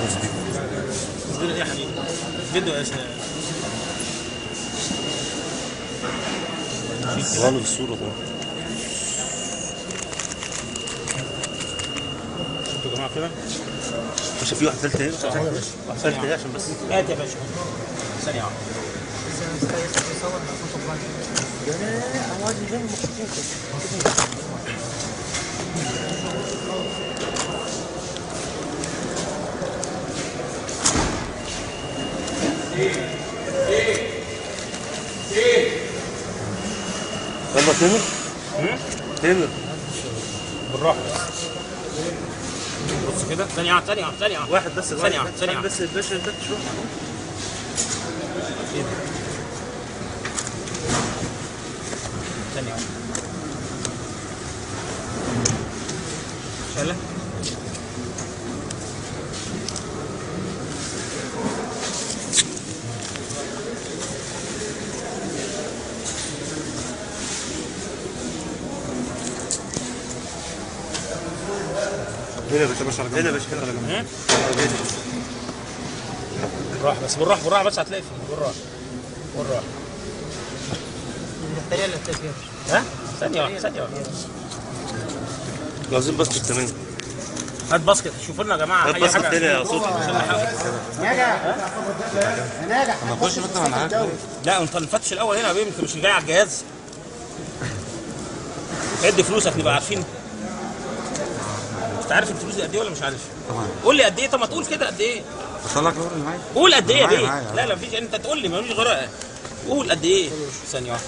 ايه يا حبيبي؟ فيديو يا شباب. غالب الصورة طبعا. شفتوا يا جماعه كده؟ مش في واحد ثالث ايه؟ واحد ثالث ايه عشان بس هات يا باشا. ثانية واحدة. يلا تامر. تامر بالراحة بص كده. ثانية واحدة. واحد بس. ثانية واحدة. بس الباشا انت تشوف. ثانية واحدة. شالة. هنا يا باشا. هنا يا باشا. بالراحة بس. بالراحة بس هتلاقي فيه. بالراحة. البطارية اللي هتلاقي فيها. ها؟ ثانية واحدة. لازم بس تمام. هات باسكت. شوفوا لنا يا جماعة هات أي باسكت حاجة. تاني يا صوتي. ناجح. انا اخش مثلا على حاجه. لا انت نفتش الأول هنا يا بيه. انت مش جاي على الجهاز. ادي فلوسك نبقى عارفين. انت عارف الفلوس دي قد ايه ولا مش عارف؟ طبعا. قول لي قد ايه. طب ما تقول كده قد ايه؟ اطلع لك اللي معايا. قول قد ايه يا بيه؟ معايا. لا مفيش. انت تقول لي ماليش غير. قول قد ايه؟ ثانية واحدة.